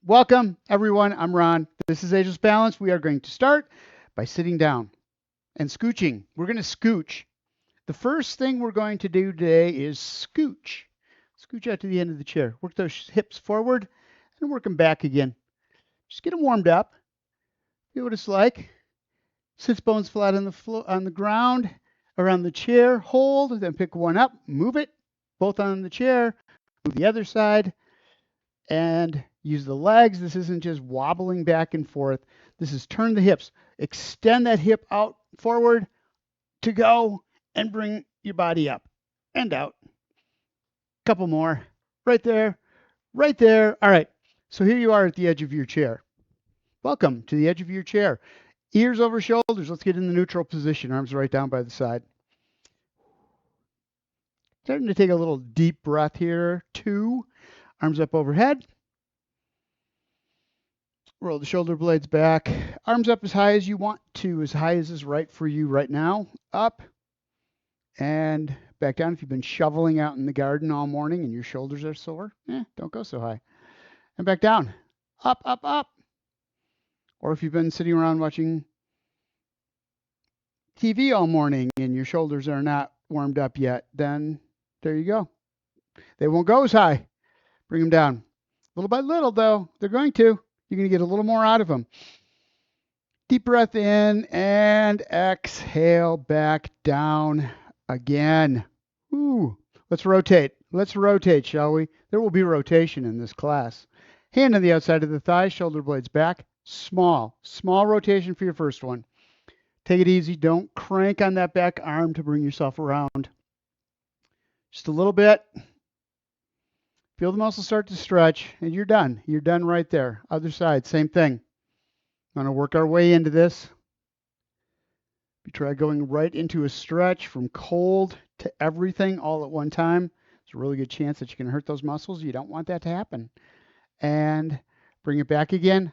Welcome, everyone. I'm Ron. This is Ageless Balance. We are going to start by sitting down and scooching. We're going to scooch. The first thing we're going to do today is scooch. Scooch out to the end of the chair. Work those hips forward and work them back again. Just get them warmed up. Feel what it's like. Sits bones flat on the floor, on the ground, around the chair. Hold, then pick one up. Move it, both on the chair. Move the other side. And use the legs. This isn't just wobbling back and forth. This is turn the hips. Extend that hip out forward to go and bring your body up and out. Couple more. Right there. Right there. All right. So here you are at the edge of your chair. Welcome to the edge of your chair. Ears over shoulders. Let's get in the neutral position. Arms right down by the side. Starting to take a little deep breath here. 2. Arms up overhead. Roll the shoulder blades back. Arms up as high as you want to, as high as is right for you right now. Up and back down. If you've been shoveling out in the garden all morning and your shoulders are sore, don't go so high. And back down. Up, up, up. Or if you've been sitting around watching TV all morning and your shoulders are not warmed up yet, then there you go. They won't go as high. Bring them down. Little by little, though, they're going to. You're going to get a little more out of them. Deep breath in and exhale back down again. Ooh, let's rotate. Let's rotate, shall we? There will be rotation in this class. Hand on the outside of the thigh, shoulder blades back. Small rotation for your first one. Take it easy. Don't crank on that back arm to bring yourself around. Just a little bit. Feel the muscles start to stretch, and you're done. You're done right there. Other side, same thing. I'm going to work our way into this. We try going right into a stretch from cold to everything all at one time. There's a really good chance that you can hurt those muscles. You don't want that to happen. And bring it back again.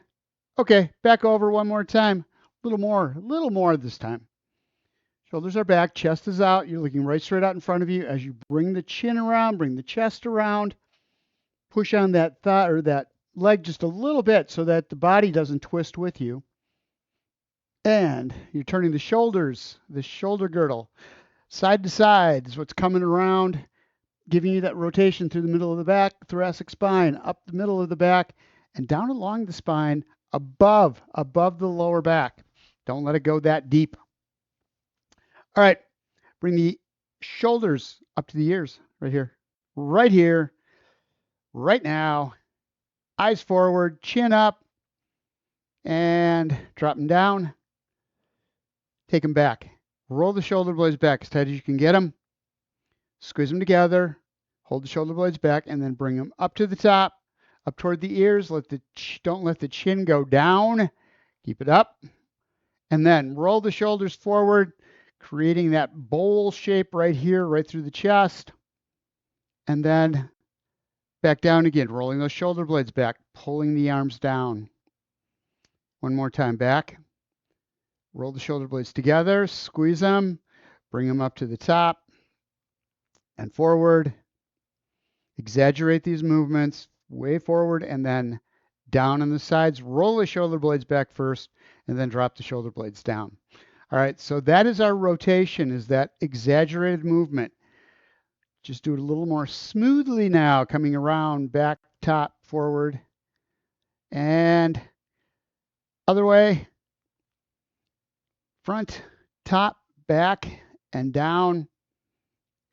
Okay, back over one more time. A little more this time. Shoulders are back, chest is out. You're looking right straight out in front of you as you bring the chin around, bring the chest around. Push on that thigh or that leg just a little bit so that the body doesn't twist with you. And you're turning the shoulders, the shoulder girdle, side to side is what's coming around, giving you that rotation through the middle of the back, thoracic spine, up the middle of the back, and down along the spine, above the lower back. Don't let it go that deep. All right, bring the shoulders up to the ears right here, right now. Eyes forward, chin up, and drop them down. Take them back. Roll the shoulder blades back as tight as you can get them. Squeeze them together. Hold the shoulder blades back, and then bring them up to the top, up toward the ears. Don't let the chin go down. Keep it up. And then roll the shoulders forward, creating that bowl shape right here, right through the chest. And then back down again, rolling those shoulder blades back, pulling the arms down. One more time, back. Roll the shoulder blades together, squeeze them, bring them up to the top and forward. Exaggerate these movements, way forward and then down on the sides. Roll the shoulder blades back first and then drop the shoulder blades down. All right, so that is our rotation, is that exaggerated movement. Just do it a little more smoothly now, coming around, back, top, forward, and other way. Front, top, back, and down.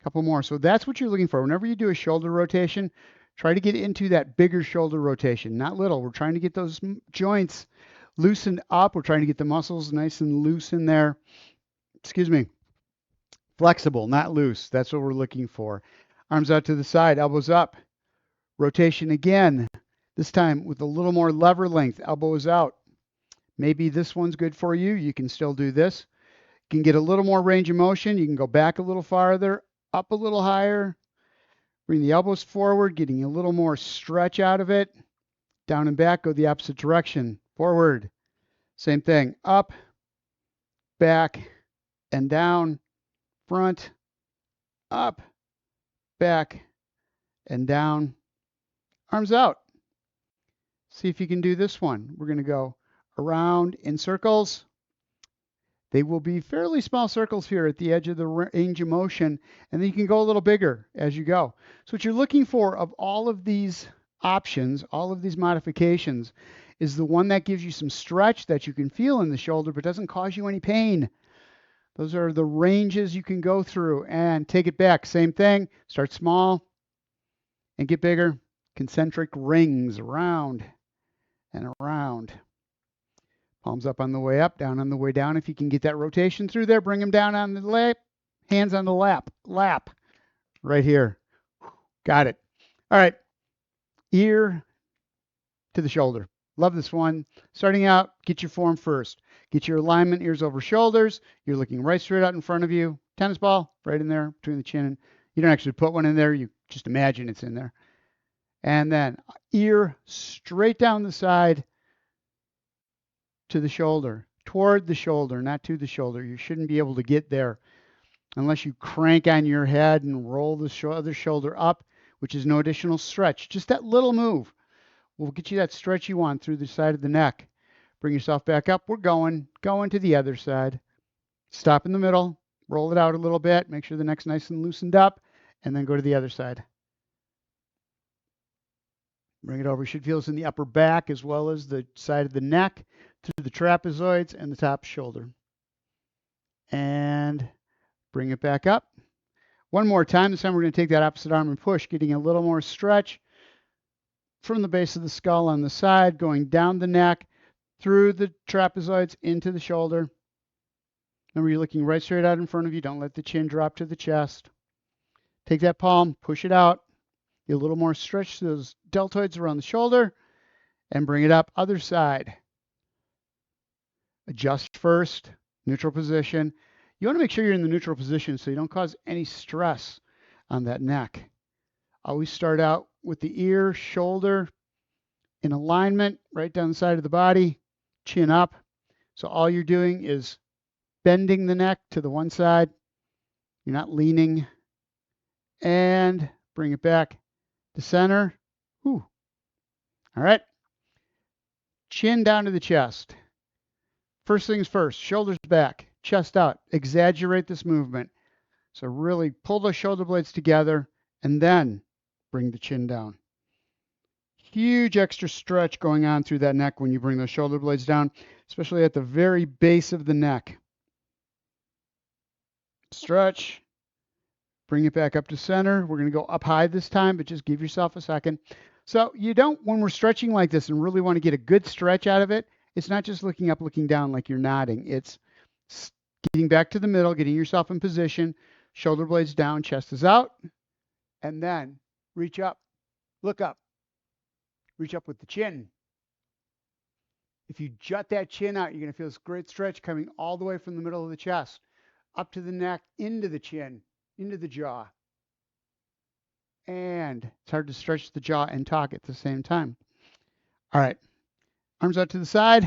A couple more. So that's what you're looking for. Whenever you do a shoulder rotation, try to get into that bigger shoulder rotation, not little. We're trying to get those joints loosened up. We're trying to get the muscles nice and loose in there. Excuse me. Flexible, not loose. That's what we're looking for. Arms out to the side, elbows up. Rotation again. This time with a little more lever length. Elbows out. Maybe this one's good for you. You can still do this. You can get a little more range of motion. You can go back a little farther, up a little higher. Bring the elbows forward, getting a little more stretch out of it. Down and back, go the opposite direction. Forward. Same thing. Up, back, and down. Front, up, back, and down. Arms out. See if you can do this one. We're going to go around in circles. They will be fairly small circles here at the edge of the range of motion, and then you can go a little bigger as you go. So what you're looking for of all of these options, all of these modifications, is the one that gives you some stretch that you can feel in the shoulder but doesn't cause you any pain. Those are the ranges you can go through, and take it back. Same thing. Start small and get bigger. Concentric rings around and around. Palms up on the way up, down on the way down. If you can get that rotation through there, bring them down on the lap. Hands on the lap. Lap. Right here. Got it. All right. Ear to the shoulder. Love this one. Starting out, get your form first. Get your alignment, ears over shoulders. You're looking right straight out in front of you. Tennis ball right in there between the chin and you don't actually put one in there. You just imagine it's in there. And then ear straight down the side to the shoulder, toward the shoulder, not to the shoulder. You shouldn't be able to get there unless you crank on your head and roll the other shoulder up, which is no additional stretch. Just that little move will get you that stretch you want through the side of the neck. Bring yourself back up. We're going to the other side. Stop in the middle, roll it out a little bit, make sure the neck's nice and loosened up, and then go to the other side. Bring it over. You should feel this in the upper back as well as the side of the neck, through the trapezoids and the top shoulder. And bring it back up. One more time. This time we're going to take that opposite arm and push, getting a little more stretch from the base of the skull on the side, going down the neck, through the trapezoids into the shoulder. Remember, you're looking right straight out in front of you. Don't let the chin drop to the chest. Take that palm, push it out. Get a little more stretch to those deltoids around the shoulder, and bring it up. Other side. Adjust first, neutral position. You want to make sure you're in the neutral position so you don't cause any stress on that neck. Always start out with the ear, shoulder in alignment, right down the side of the body, chin up. So all you're doing is bending the neck to the one side. You're not leaning. And bring it back to center. Whew. All right. Chin down to the chest. First things first, shoulders back, chest out. Exaggerate this movement. So really pull those shoulder blades together and then bring the chin down. Huge extra stretch going on through that neck when you bring those shoulder blades down, especially at the very base of the neck. Stretch. Bring it back up to center. We're going to go up high this time, but just give yourself a second. So you don't, when we're stretching like this and really want to get a good stretch out of it, it's not just looking up, looking down like you're nodding. It's getting back to the middle, getting yourself in position, shoulder blades down, chest is out, and then reach up, look up, reach up with the chin. If you jut that chin out, you're going to feel this great stretch coming all the way from the middle of the chest, up to the neck, into the chin, into the jaw. And it's hard to stretch the jaw and talk at the same time. All right. Arms out to the side.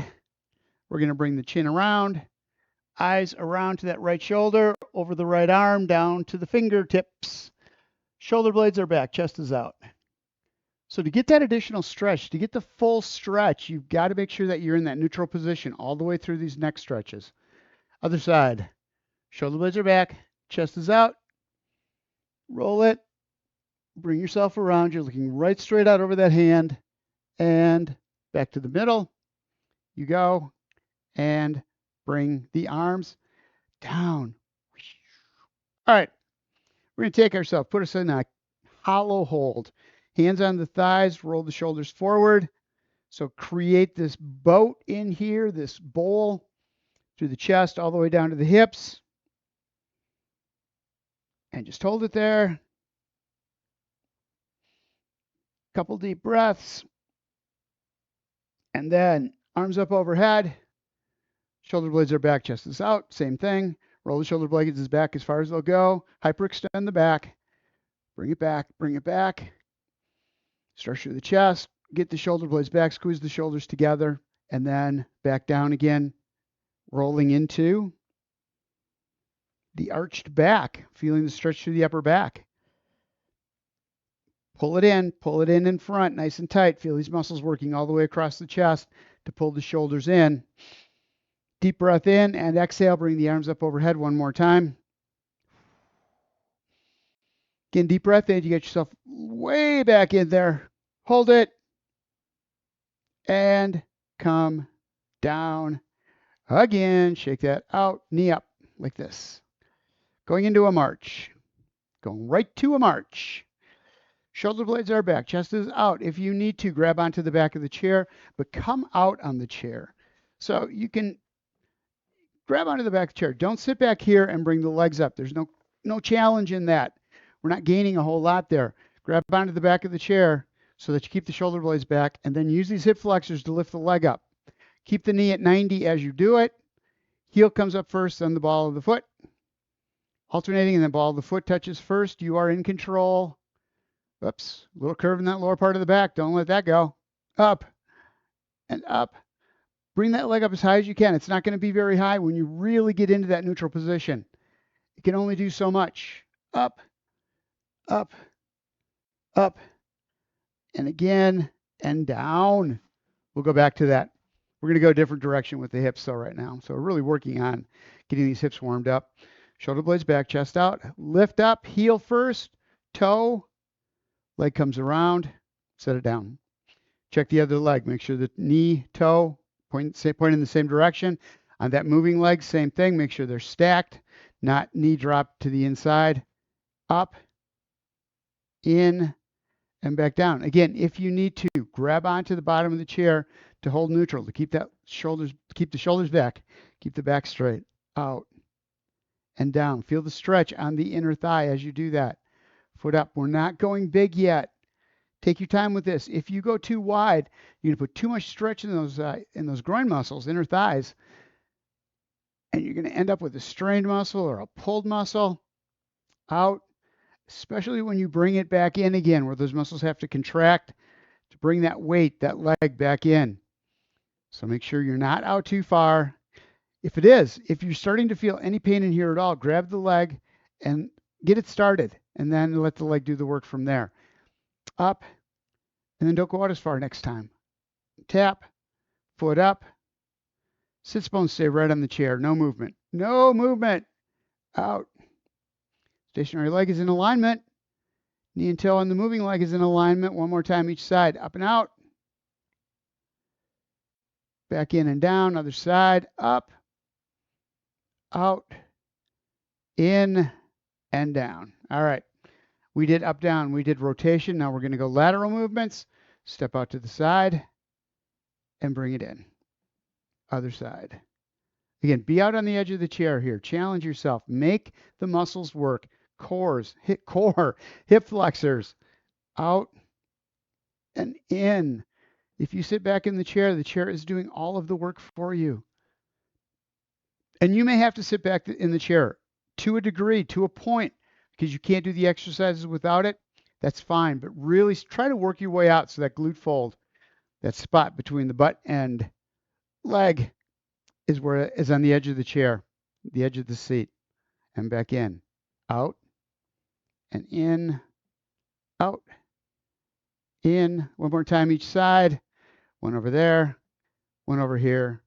We're going to bring the chin around, eyes around to that right shoulder, over the right arm, down to the fingertips. Shoulder blades are back, chest is out. So to get that additional stretch, to get the full stretch, you've got to make sure that you're in that neutral position all the way through these neck stretches. Other side. Shoulder blades are back, chest is out. Roll it. Bring yourself around. You're looking right straight out over that hand. And back to the middle. You go. And bring the arms down. All right. We're going to take ourselves, put us in a hollow hold. Hands on the thighs, roll the shoulders forward. So create this boat in here, this bowl through the chest all the way down to the hips. And just hold it there. Couple deep breaths. And then arms up overhead. Shoulder blades are back, chest is out. Same thing. Roll the shoulder blades back as far as they'll go. Hyperextend the back. Bring it back, bring it back. Structure the chest. Get the shoulder blades back, squeeze the shoulders together, and then back down again, rolling into the arched back, feeling the stretch through the upper back. Pull it in front, nice and tight. Feel these muscles working all the way across the chest to pull the shoulders in. Deep breath in and exhale. Bring the arms up overhead one more time. Again, deep breath in. You get yourself way back in there. Hold it. And come down. Again, shake that out. Knee up like this. Going into a march. Going right to a march. Shoulder blades are back. Chest is out. If you need to, grab onto the back of the chair, but come out on the chair. So you can grab onto the back of the chair. Don't sit back here and bring the legs up. There's no challenge in that. We're not gaining a whole lot there. Grab onto the back of the chair so that you keep the shoulder blades back, and then use these hip flexors to lift the leg up. Keep the knee at 90 as you do it. Heel comes up first, then the ball of the foot. Alternating, and the ball of the foot touches first. You are in control. Oops, a little curve in that lower part of the back. Don't let that go. Up and up. Bring that leg up as high as you can. It's not going to be very high when you really get into that neutral position. It can only do so much. Up, up, up, and again, and down. We'll go back to that. We're going to go a different direction with the hips though right now. So we're really working on getting these hips warmed up. Shoulder blades back, chest out. Lift up, heel first, toe. Leg comes around, set it down. Check the other leg. Make sure the knee, toe, point in the same direction. On that moving leg, same thing. Make sure they're stacked, not knee drop to the inside. Up, in, and back down. Again, if you need to, grab onto the bottom of the chair to hold neutral, to keep the shoulders back, keep the back straight. Out and down. Feel the stretch on the inner thigh as you do that. Foot up. We're not going big yet. Take your time with this. If you go too wide, you're going to put too much stretch in those groin muscles, inner thighs, and you're going to end up with a strained muscle or a pulled muscle. Out, especially when you bring it back in again, where those muscles have to contract to bring that weight, that leg back in. So make sure you're not out too far. If you're starting to feel any pain in here at all, grab the leg and get it started, and then let the leg do the work from there. Up, and then don't go out as far next time. Tap, foot up. Sits bones stay right on the chair. No movement. No movement. Out. Stationary leg is in alignment. Knee and toe on the moving leg is in alignment. One more time each side. Up and out. Back in and down. Other side. Up. Out. In and down. All right. We did up, down. We did rotation. Now we're going to go lateral movements. Step out to the side and bring it in. Other side. Again, be out on the edge of the chair here. Challenge yourself. Make the muscles work. Core, hip flexors. Out and in. If you sit back in the chair is doing all of the work for you. And you may have to sit back in the chair to a degree, to a point, because you can't do the exercises without it. That's fine, but really try to work your way out so that glute fold, that spot between the butt and leg, is on the edge of the chair, the edge of the seat, and back in, out, and in, out, in. One more time each side. One over there, one over here,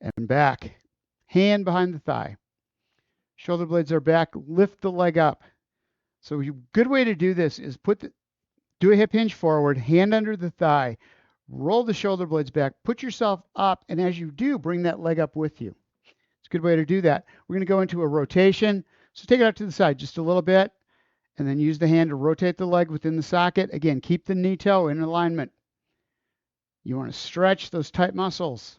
and back. Hand behind the thigh. Shoulder blades are back. Lift the leg up. So a good way to do this is do a hip hinge forward, hand under the thigh, roll the shoulder blades back, put yourself up, and as you do, bring that leg up with you. It's a good way to do that. We're going to go into a rotation. So take it out to the side just a little bit, and then use the hand to rotate the leg within the socket. Again, keep the knee toe in alignment. You want to stretch those tight muscles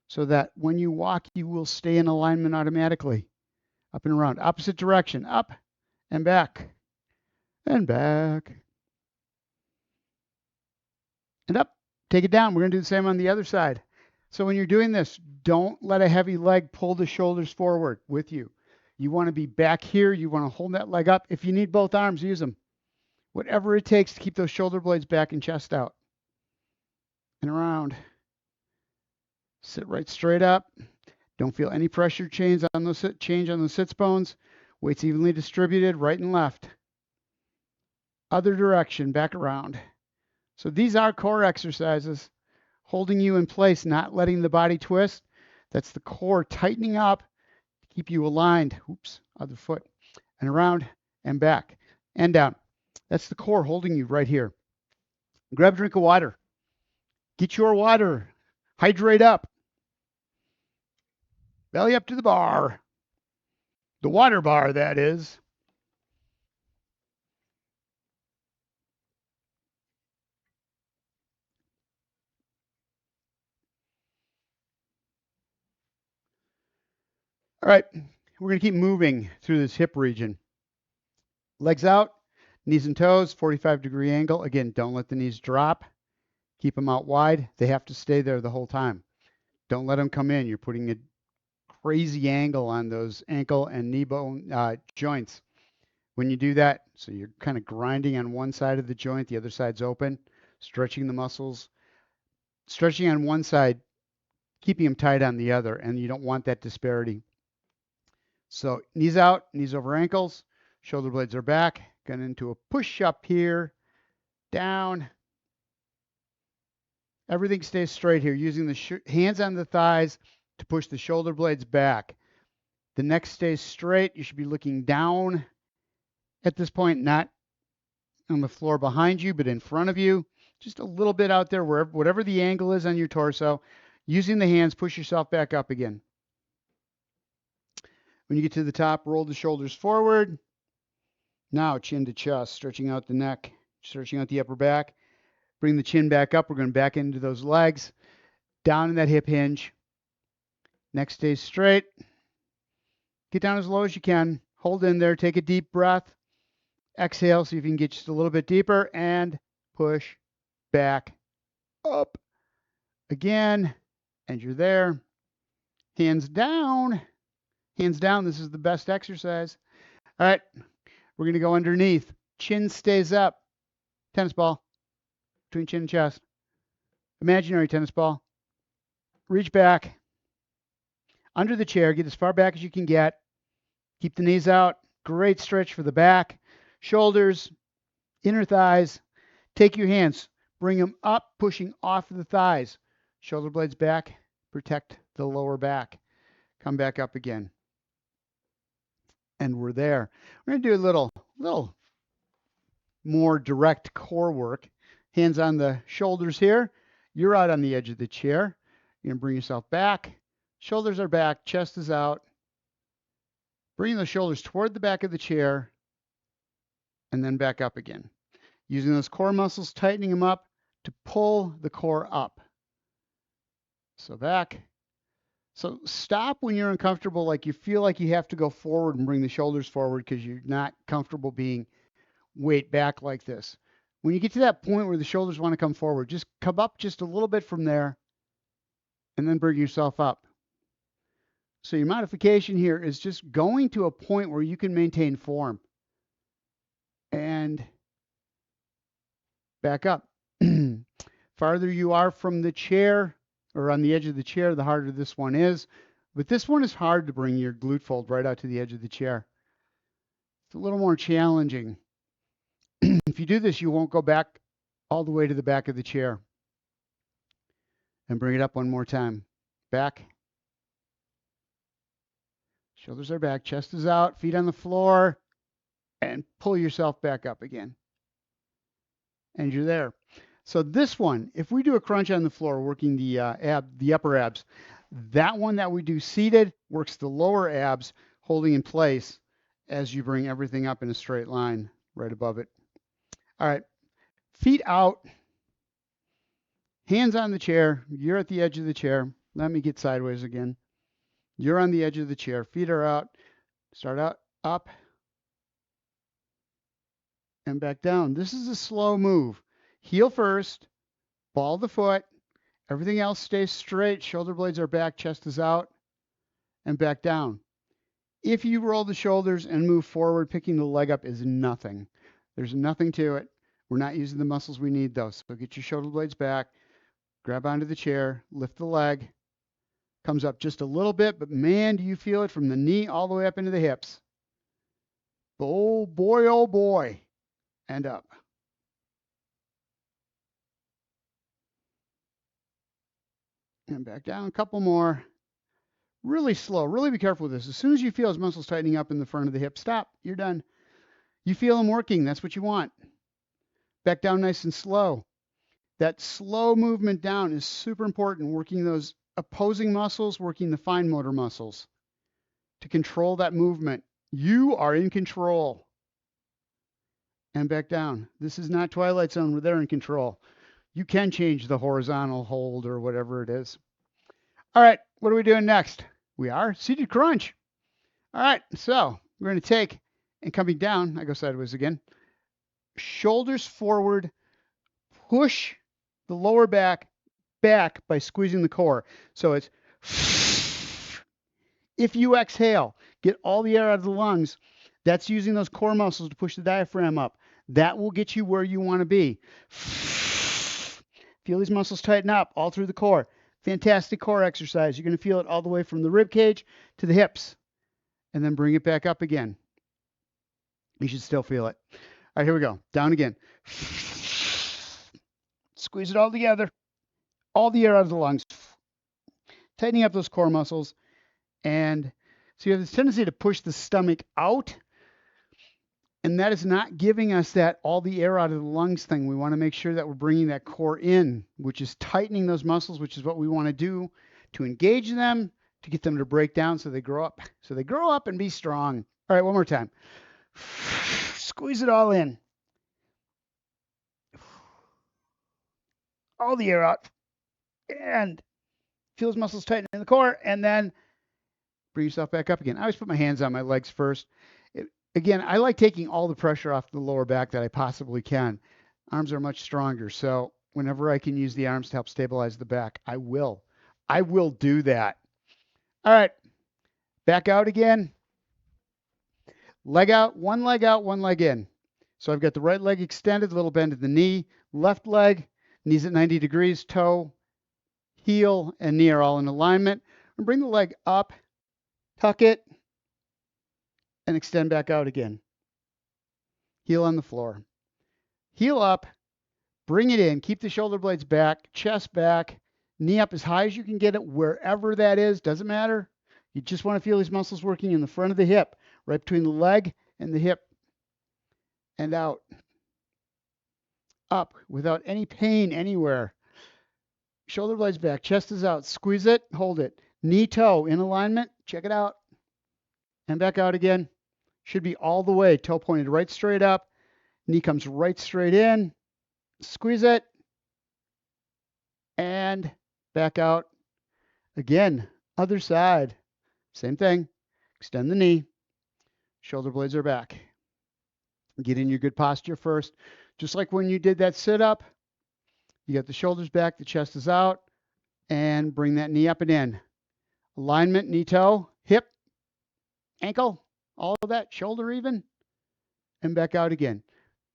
so that when you walk, you will stay in alignment automatically. Up and around. Opposite direction. Up and back. And back. And up. Take it down. We're going to do the same on the other side. So when you're doing this, don't let a heavy leg pull the shoulders forward with you. You want to be back here. You want to hold that leg up. If you need both arms, use them. Whatever it takes to keep those shoulder blades back and chest out. And around. Sit right straight up. Don't feel any pressure change on those sits bones. Weights evenly distributed, right and left. Other direction, back around. So these are core exercises, holding you in place, not letting the body twist. That's the core tightening up to keep you aligned. Oops, other foot. And around and back and down. That's the core holding you right here. Grab a drink of water. Get your water. Hydrate up. Belly up to the bar. The water bar, that is. All right, we're going to keep moving through this hip region. Legs out, knees and toes, 45-degree angle. Again, don't let the knees drop. Keep them out wide. They have to stay there the whole time. Don't let them come in. You're putting a crazy angle on those ankle and knee bone joints. When you do that, so you're kind of grinding on one side of the joint, the other side's open, stretching the muscles, stretching on one side, keeping them tight on the other, and you don't want that disparity. So knees out, knees over ankles, shoulder blades are back, going into a push up here, down. Everything stays straight here, using the hands on the thighs to push the shoulder blades back. The neck stays straight. You should be looking down at this point, not on the floor behind you, but in front of you. Just a little bit out there, wherever, whatever the angle is on your torso. Using the hands, push yourself back up again. When you get to the top, roll the shoulders forward. Now chin to chest, stretching out the neck, stretching out the upper back. Bring the chin back up. We're going back into those legs. Down in that hip hinge. Neck stays straight. Get down as low as you can. Hold in there. Take a deep breath. Exhale, see if you can get just a little bit deeper. And push back up. Again. And you're there. Hands down. Hands down. This is the best exercise. All right. We're going to go underneath. Chin stays up. Tennis ball. Between chin and chest. Imaginary tennis ball. Reach back. Under the chair. Get as far back as you can get. Keep the knees out. Great stretch for the back. Shoulders. Inner thighs. Take your hands. Bring them up, pushing off of the thighs. Shoulder blades back. Protect the lower back. Come back up again. And we're there. We're going to do a little more direct core work. Hands on the shoulders here. You're out on the edge of the chair. You're going to bring yourself back. Shoulders are back. Chest is out. Bring the shoulders toward the back of the chair. And then back up again. Using those core muscles, tightening them up to pull the core up. So back. So stop when you're uncomfortable, like you feel like you have to go forward and bring the shoulders forward because you're not comfortable being weight back like this. When you get to that point where the shoulders want to come forward, just come up just a little bit from there and then bring yourself up. So your modification here is just going to a point where you can maintain form. And back up. Farther you are from the chair or on the edge of the chair, the harder this one is. But this one is hard to bring your glute fold right out to the edge of the chair. It's a little more challenging. If you do this, you won't go back all the way to the back of the chair. And bring it up one more time. Back. Shoulders are back, chest is out, feet on the floor, and pull yourself back up again. And you're there. So this one, if we do a crunch on the floor, working the upper abs, that one that we do seated works the lower abs, holding in place as you bring everything up in a straight line right above it. All right, feet out, hands on the chair. You're at the edge of the chair. Let me get sideways again. You're on the edge of the chair. Feet are out. Start out, up, and back down. This is a slow move. Heel first, ball the foot. Everything else stays straight. Shoulder blades are back, chest is out, and back down. If you roll the shoulders and move forward, picking the leg up is nothing. There's nothing to it. We're not using the muscles we need, though. So get your shoulder blades back, grab onto the chair, lift the leg. Comes up just a little bit, but man, do you feel it from the knee all the way up into the hips. Oh boy, oh boy. and up. And back down, a couple more. Really slow. Really be careful with this. As soon as you feel his muscles tightening up in the front of the hip, stop. You're done. You feel them working. That's what you want. Back down nice and slow. That slow movement down is super important, working those opposing muscles, working the fine motor muscles to control that movement. You are in control. And back down. This is not Twilight Zone where they're in control. You can change the horizontal hold or whatever it is. All right, what are we doing next? We are seated crunch. All right, so we're going to take and coming down, I go sideways again, shoulders forward, push the lower back by squeezing the core. So it's, if you exhale, get all the air out of the lungs. That's using those core muscles to push the diaphragm up. That will get you where you want to be. Feel these muscles tighten up all through the core. Fantastic core exercise. You're going to feel it all the way from the rib cage to the hips. And then bring it back up again. You should still feel it. All right, here we go. Down again. Squeeze it all together. All the air out of the lungs. Tightening up those core muscles. And so you have this tendency to push the stomach out. And that is not giving us that all the air out of the lungs thing. We want to make sure that we're bringing that core in, which is tightening those muscles, which is what we want to do to engage them, to get them to break down so they grow up. So they grow up and be strong. All right, one more time. Squeeze it all in. All the air out. And feel those muscles tighten in the core. And then bring yourself back up again. I always put my hands on my legs first. Again, I like taking all the pressure off the lower back that I possibly can. Arms are much stronger. So whenever I can use the arms to help stabilize the back, I will. I will do that. All right. Back out again. Leg out, one leg in. So I've got the right leg extended, a little bend at the knee, left leg, knees at 90 degrees, toe, heel, and knee are all in alignment. And bring the leg up, tuck it, and extend back out again. Heel on the floor. Heel up, bring it in, keep the shoulder blades back, chest back, knee up as high as you can get it, wherever that is, doesn't matter. You just want to feel these muscles working in the front of the hip, right between the leg and the hip, and out. Up without any pain anywhere. Shoulder blades back, chest is out, squeeze it, hold it. Knee toe in alignment, check it out. And back out again. Should be all the way, toe pointed right straight up. Knee comes right straight in. Squeeze it. And back out. Again, other side. Same thing. Extend the knee. Shoulder blades are back. Get in your good posture first. Just like when you did that sit-up, you got the shoulders back, the chest is out, and bring that knee up and in. Alignment, knee toe, hip, ankle, all of that, shoulder even, and back out again.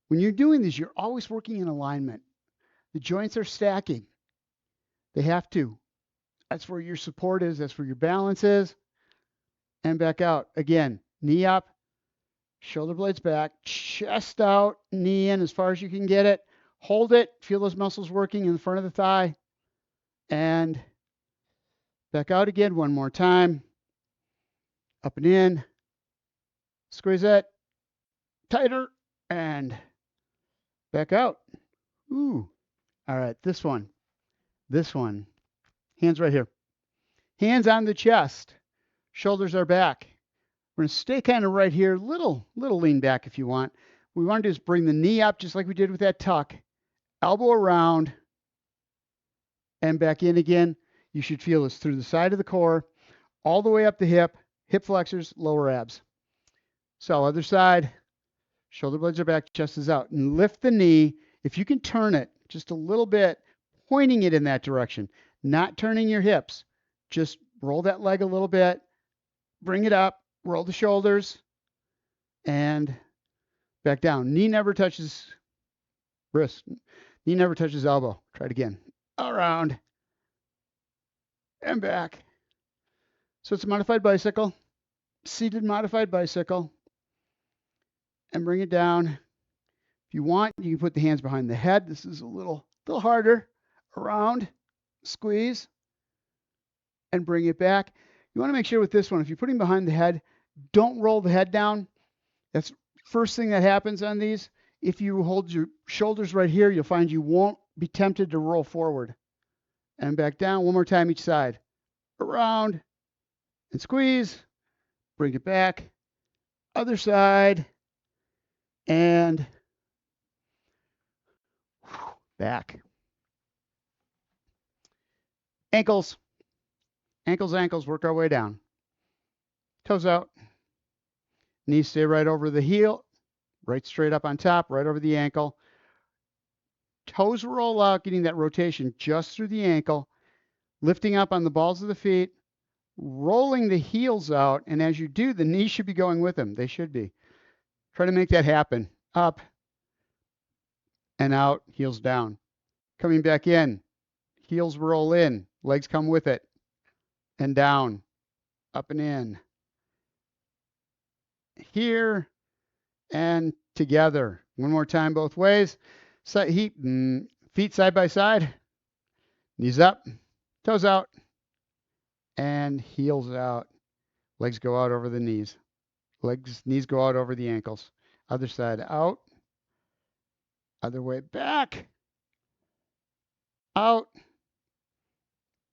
When you're doing this, you're always working in alignment. The joints are stacking. They have to. That's where your support is. That's where your balance is. And back out. Again, knee up, shoulder blades back, chest out, knee in as far as you can get it. Hold it. Feel those muscles working in the front of the thigh. And back out again one more time. Up and in. Squeeze it. Tighter. And back out. Ooh. All right, this one. Hands right here. Hands on the chest. Shoulders are back. We're going to stay kind of right here. Little lean back if you want. What we want to do is bring the knee up just like we did with that tuck. Elbow around. And back in again. You should feel this through the side of the core. All the way up the hip. Hip flexors, lower abs. So other side. Shoulder blades are back. Chest is out. And lift the knee. If you can turn it just a little bit, pointing it in that direction, not turning your hips. Just roll that leg a little bit, bring it up, roll the shoulders, and back down. Knee never touches wrist. Knee never touches elbow. Try it again. Around and back. So it's a modified bicycle, seated modified bicycle, and bring it down. If you want, you can put the hands behind the head. This is a little harder. Around, squeeze, and bring it back. You want to make sure with this one, if you're putting behind the head, don't roll the head down. That's first thing that happens on these. If you hold your shoulders right here, you'll find you won't be tempted to roll forward. And back down one more time each side. Around and squeeze. Bring it back. Other side. And back. Ankles. Ankles, ankles. Work our way down. Toes out. Knees stay right over the heel. Right straight up on top. Right over the ankle. Toes roll out, getting that rotation just through the ankle. Lifting up on the balls of the feet. Rolling the heels out. And as you do, the knees should be going with them. They should be. Try to make that happen. Up and out. Heels down. Coming back in. Heels roll in. Legs come with it. And down. Up and in. Here and together. One more time both ways. Feet side by side. Knees up. Toes out. And heels out. Legs go out over the knees. Knees go out over the ankles. Other side out. Other way back. Out.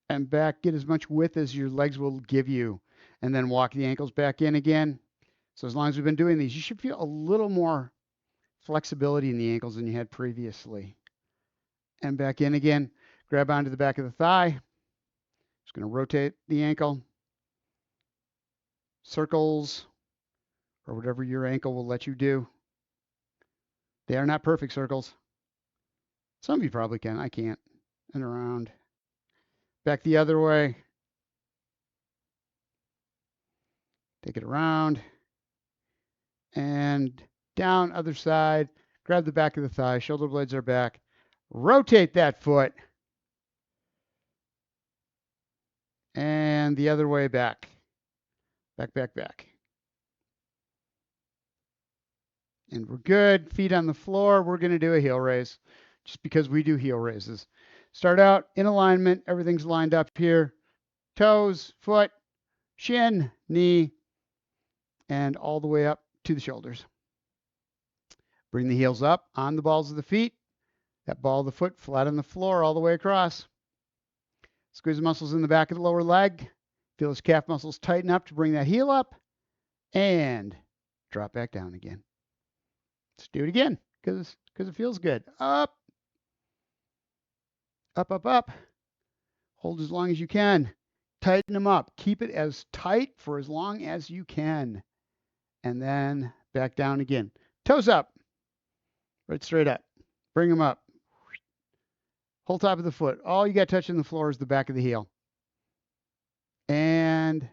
And back. Get as much width as your legs will give you. And then walk the ankles back in again. So as long as we've been doing these, you should feel a little more flexibility in the ankles than you had previously. And back in again. Grab onto the back of the thigh. Just going to rotate the ankle. Circles, or whatever your ankle will let you do. They are not perfect circles. Some of you probably can. I can't. And around. Back the other way. Take it around. And down, other side. Grab the back of the thigh. Shoulder blades are back. Rotate that foot. And the other way back. Back, back, back. And we're good. Feet on the floor. We're going to do a heel raise just because we do heel raises. Start out in alignment. Everything's lined up here. Toes, foot, shin, knee, and all the way up to the shoulders. Bring the heels up on the balls of the feet. That ball of the foot flat on the floor all the way across. Squeeze the muscles in the back of the lower leg. Feel those calf muscles tighten up to bring that heel up. And drop back down again. Let's do it again because it feels good. Up. Up, up, up. Hold as long as you can. Tighten them up. Keep it as tight for as long as you can. And then back down again. Toes up. Right straight up. Bring them up. Whole top of the foot. All you got touching the floor is the back of the heel. And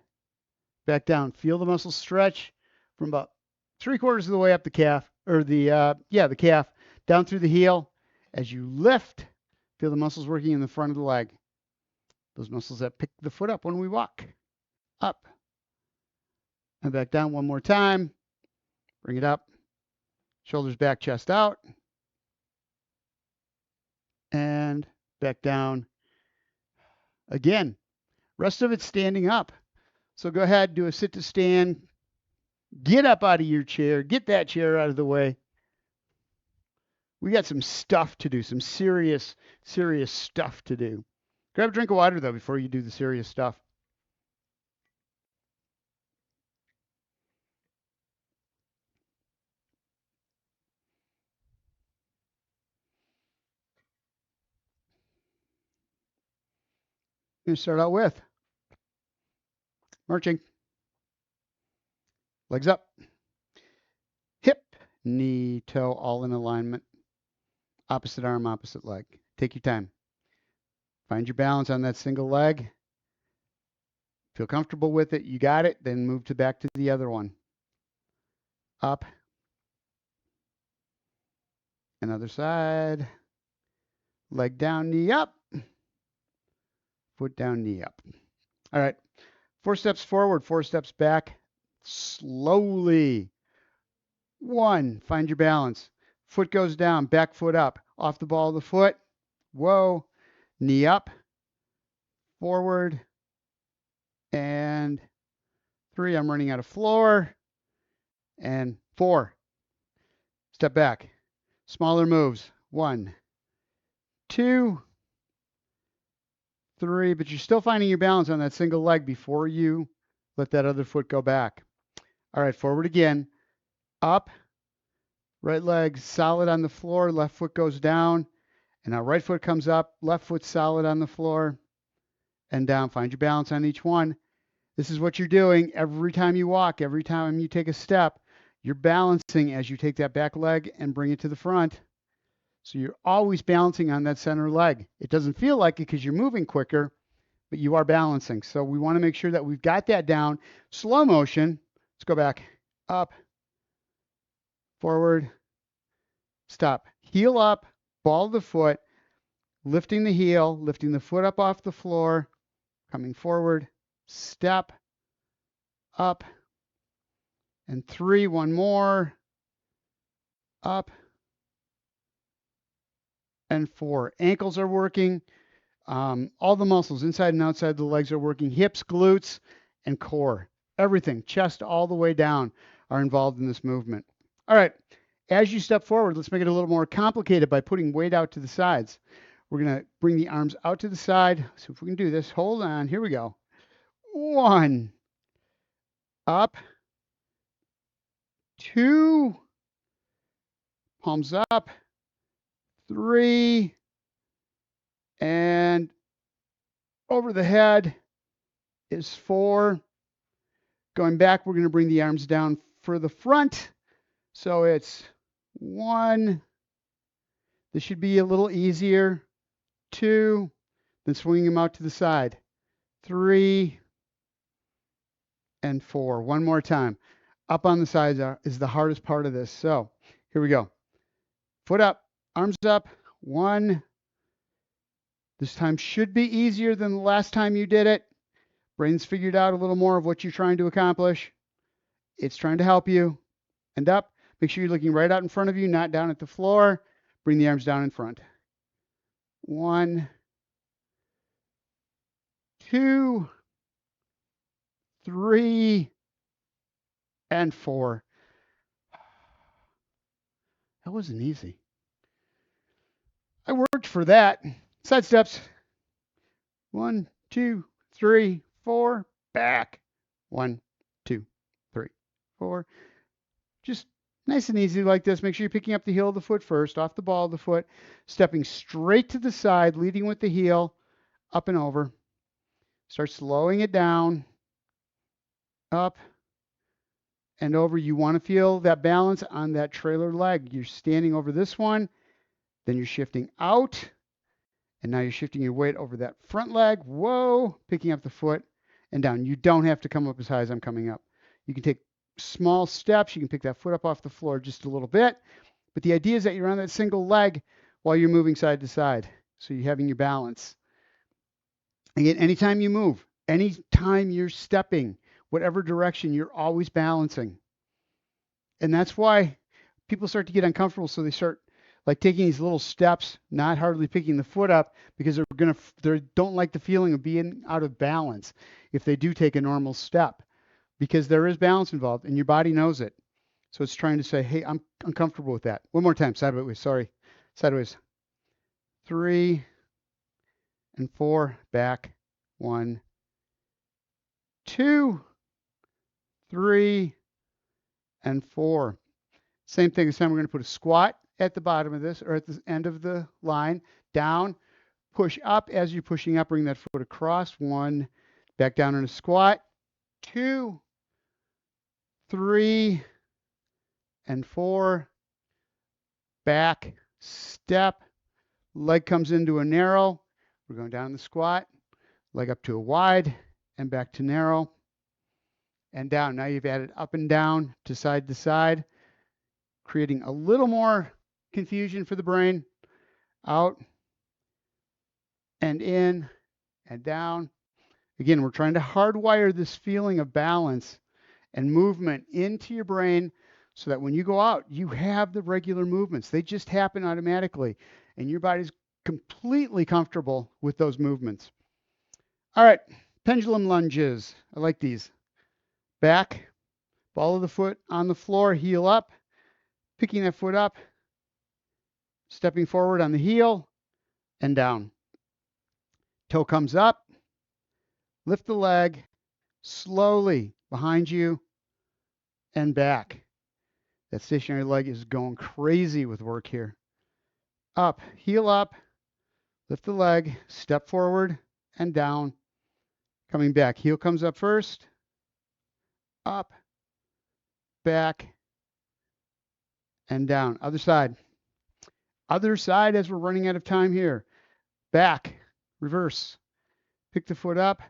back down. Feel the muscles stretch from about 3/4 of the way up the calf, or the calf, down through the heel. As you lift, feel the muscles working in the front of the leg. Those muscles that pick the foot up when we walk. Up. And back down one more time. Bring it up. Shoulders back, chest out. And back down. Again. Rest of it's standing up. So go ahead, do a sit to stand. Get up out of your chair. Get that chair out of the way. We got some stuff to do, some serious stuff to do. Grab a drink of water, though, before you do the serious stuff. I'm going to start out with marching. Legs up. Hip, knee, toe, all in alignment. Opposite arm, opposite leg. Take your time. Find your balance on that single leg. Feel comfortable with it. You got it. Then move back to the other one. Up. Another side. Leg down, knee up. Foot down, knee up. All right. 4 steps forward, 4 steps back. Slowly. 1. Find your balance. foot goes down, back foot up, off the ball of the foot, whoa, knee up, forward, and 3, I'm running out of floor, and 4, step back, smaller moves, 1, 2, 3, but you're still finding your balance on that single leg before you let that other foot go back. All right, forward again, up, right leg solid on the floor, left foot goes down, and now right foot comes up, left foot solid on the floor, and down. Find your balance on each one. This is what you're doing every time you walk, every time you take a step. You're balancing as you take that back leg and bring it to the front. So you're always balancing on that center leg. It doesn't feel like it because you're moving quicker, but you are balancing. So we want to make sure that we've got that down. Slow motion. Let's go back. Up, forward, stop. Heel up, ball of the foot, lifting the heel, lifting the foot up off the floor, coming forward, step, up, and 3, one more, up, and 4. Ankles are working. All the muscles inside and outside the legs are working. Hips, glutes, and core. Everything, chest all the way down, are involved in this movement. All right, as you step forward, let's make it a little more complicated by putting weight out to the sides. We're going to bring the arms out to the side. So if we can do this, hold on. Here we go. 1, up, 2, palms up, 3, and over the head is 4. Going back, we're going to bring the arms down for the front. So it's 1. This should be a little easier. 2, then swinging them out to the side. 3, and 4. One more time. Up on the sides is the hardest part of this. So here we go. Foot up, arms up. 1. This time should be easier than the last time you did it. Brain's figured out a little more of what you're trying to accomplish. It's trying to help you. And up. Make sure you're looking right out in front of you, not down at the floor. Bring the arms down in front. 1, 2, 3, and 4. That wasn't easy. I worked for that. Side steps. 1, 2, 3, 4. Back. 1, 2, 3, 4. Just nice and easy like this. Make sure you're picking up the heel of the foot first, off the ball of the foot, stepping straight to the side, leading with the heel, up and over. Start slowing it down, up and over. You want to feel that balance on that trailer leg. You're standing over this one, then you're shifting out, and now you're shifting your weight over that front leg. Whoa, picking up the foot and down. You don't have to come up as high as I'm coming up. You can take small steps. You can pick that foot up off the floor just a little bit. But the idea is that you're on that single leg while you're moving side to side. So you're having your balance. Again, anytime you move, anytime you're stepping, whatever direction, you're always balancing. And that's why people start to get uncomfortable. So they start like taking these little steps, not hardly picking the foot up because they don't like the feeling of being out of balance if they do take a normal step, because there is balance involved and your body knows it. So it's trying to say, hey, I'm uncomfortable with that. One more time, sideways, sorry. Sideways. 3 and 4, back. 1, 2, 3, and 4. Same thing this time. We're going to put a squat at the bottom of this, or at the end of the line. Down, push up. As you're pushing up, bring that foot across. 1, back down in a squat. 2, 3, and 4. Back, step. Leg comes into a narrow. We're going down in the squat. Leg up to a wide, and back to narrow. And down. Now you've added up and down to side, creating a little more confusion for the brain. Out and in and down. Again, we're trying to hardwire this feeling of balance and movement into your brain so that when you go out, you have the regular movements. They just happen automatically, and your body's completely comfortable with those movements. All right, pendulum lunges. I like these. Back, ball of the foot on the floor, heel up, picking that foot up, stepping forward on the heel, and down. Toe comes up, lift the leg, slowly behind you and back. That stationary leg is going crazy with work here. Up, heel up, lift the leg, step forward and down, coming back. Heel comes up first, up, back, and down. Other side. Other side as we're running out of time here. Back, reverse. Pick the foot up.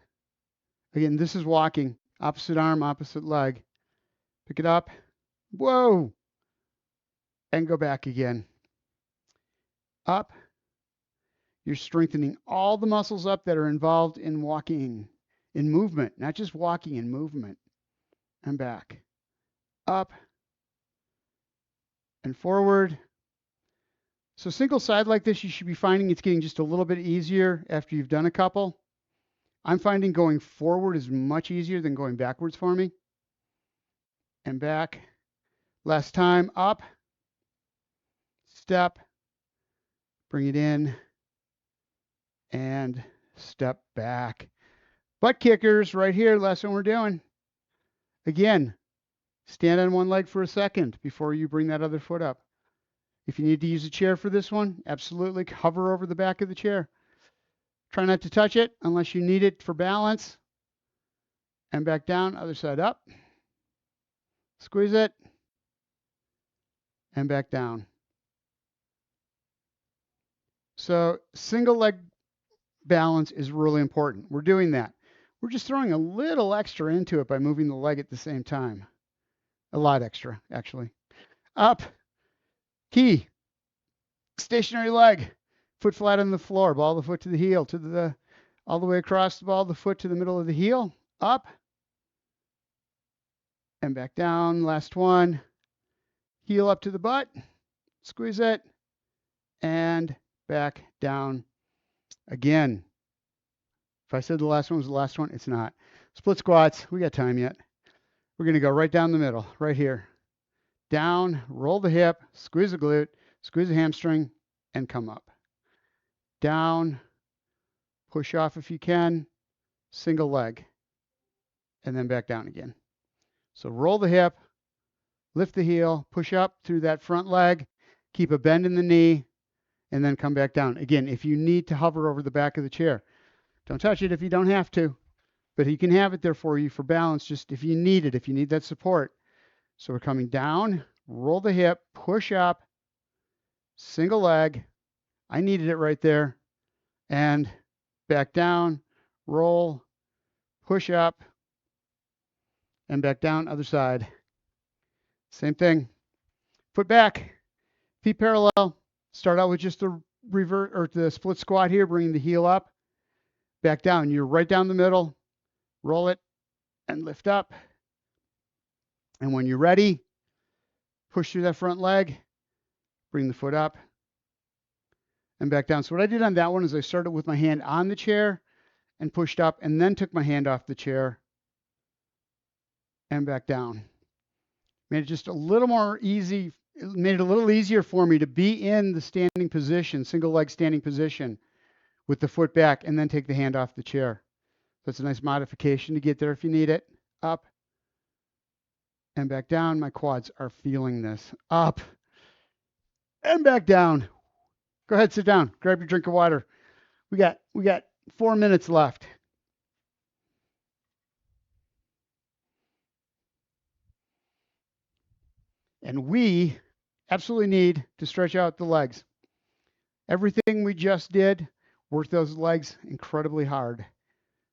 Again, this is walking. Opposite arm, opposite leg. Pick it up. Whoa. And go back again. Up. You're strengthening all the muscles up that are involved in walking, in movement, not just walking, in movement. And back. Up. And forward. So single side like this, you should be finding it's getting just a little bit easier after you've done a couple. I'm finding going forward is much easier than going backwards for me. And back. Last time, up, step, bring it in, and step back. Butt kickers right here, last one we're doing. Again, stand on one leg for a second before you bring that other foot up. If you need to use a chair for this one, absolutely hover over the back of the chair. Try not to touch it unless you need it for balance. And back down, other side up. Squeeze it. And back down. So single leg balance is really important. We're doing that. We're just throwing a little extra into it by moving the leg at the same time. A lot extra, actually. Up. Key. Stationary leg. Foot flat on the floor. Ball of the foot to the heel. All the way across the ball of the foot to the middle of the heel. Up. And back down. Last one. Heel up to the butt. Squeeze it. And back down again. If I said the last one was the last one, it's not. Split squats. We got time yet. We're going to go right down the middle, right here. Down, roll the hip, squeeze the glute, squeeze the hamstring, and come up. Down, push off if you can, single leg, and then back down again. So roll the hip, lift the heel, push up through that front leg, keep a bend in the knee, and then come back down. Again, if you need to hover over the back of the chair, don't touch it if you don't have to, but he can have it there for you for balance, just if you need it, if you need that support. So we're coming down, roll the hip, push up, single leg. I needed it right there. And back down, roll, push up, and back down, other side. Same thing. Foot back, feet parallel. Start out with just the revert or the split squat here, bringing the heel up, back down. You're right down the middle. Roll it and lift up. And when you're ready, push through that front leg, bring the foot up and back down. So what I did on that one is I started with my hand on the chair and pushed up and then took my hand off the chair and back down. Made it just a little more easy. It made it a little easier for me to be in the standing position, single leg standing position with the foot back and then take the hand off the chair. That's a nice modification to get there if you need it. Up and back down. My quads are feeling this. Up and back down. Go ahead, sit down. Grab your drink of water. We got 4 minutes left. And we absolutely need to stretch out the legs. Everything we just did, work those legs incredibly hard.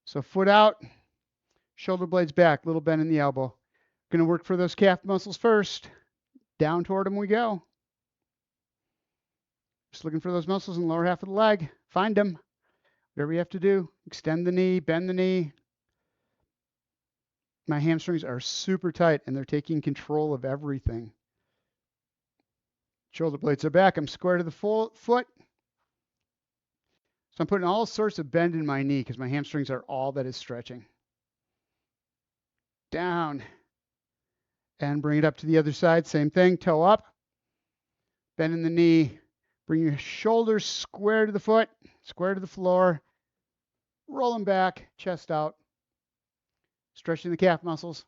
So foot out, shoulder blades back, little bend in the elbow. Going to work for those calf muscles first. Down toward them we go. Just looking for those muscles in the lower half of the leg. Find them. Whatever you have to do. Extend the knee, bend the knee. My hamstrings are super tight and they're taking control of everything. Shoulder blades are back. I'm square to the foot. So I'm putting all sorts of bend in my knee because my hamstrings are all that is stretching. Down. And bring it up to the other side. Same thing. Toe up. Bend in the knee. Bring your shoulders square to the foot, square to the floor. Roll them back, chest out. Stretching the calf muscles.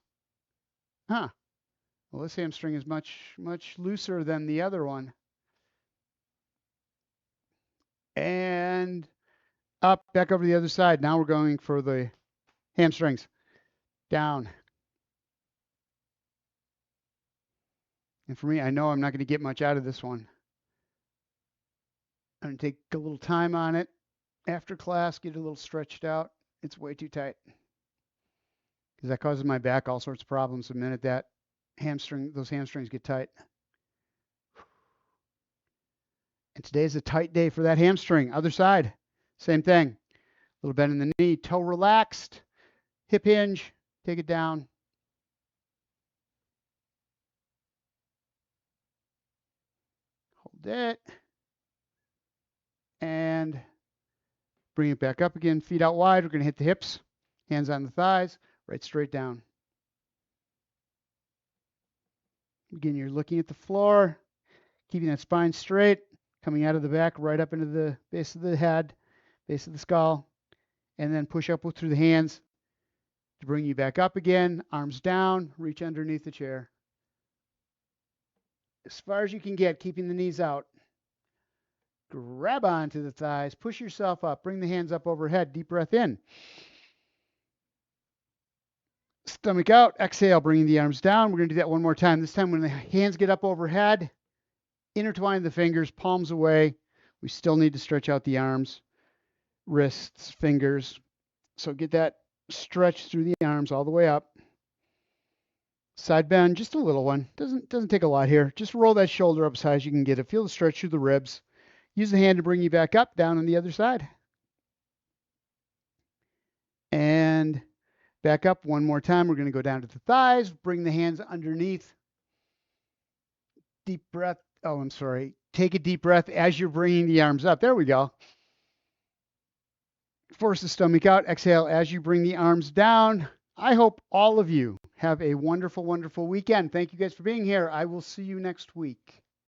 Well, this hamstring is much looser than the other one. And up, back over to the other side. Now we're going for the hamstrings. Down. And for me, I know I'm not going to get much out of this one. I'm going to take a little time on it. After class, get a little stretched out. It's way too tight. Because that causes my back all sorts of problems the minute that those hamstrings get tight. And today's a tight day for that hamstring. Other side, same thing. A little bend in the knee, toe relaxed, hip hinge, take it down. Hold it. And bring it back up again, feet out wide. We're going to hit the hips, hands on the thighs, right straight down. Again, you're looking at the floor, keeping that spine straight, coming out of the back, right up into the base of the head, base of the skull, and then push up through the hands to bring you back up again, arms down, reach underneath the chair. As far as you can get, keeping the knees out. Grab onto the thighs, push yourself up, bring the hands up overhead, deep breath in. Stomach out, exhale, bringing the arms down. We're going to do that one more time. This time when the hands get up overhead, intertwine the fingers, palms away. We still need to stretch out the arms, wrists, fingers. So get that stretch through the arms all the way up. Side bend, just a little one. Doesn't take a lot here. Just roll that shoulder up as high as you can get it. Feel the stretch through the ribs. Use the hand to bring you back up, down on the other side. And back up one more time. We're going to go down to the thighs. Bring the hands underneath. Deep breath. Oh, I'm sorry. Take a deep breath as you're bringing the arms up. There we go. Force the stomach out. Exhale as you bring the arms down. I hope all of you have a wonderful, wonderful weekend. Thank you guys for being here. I will see you next week.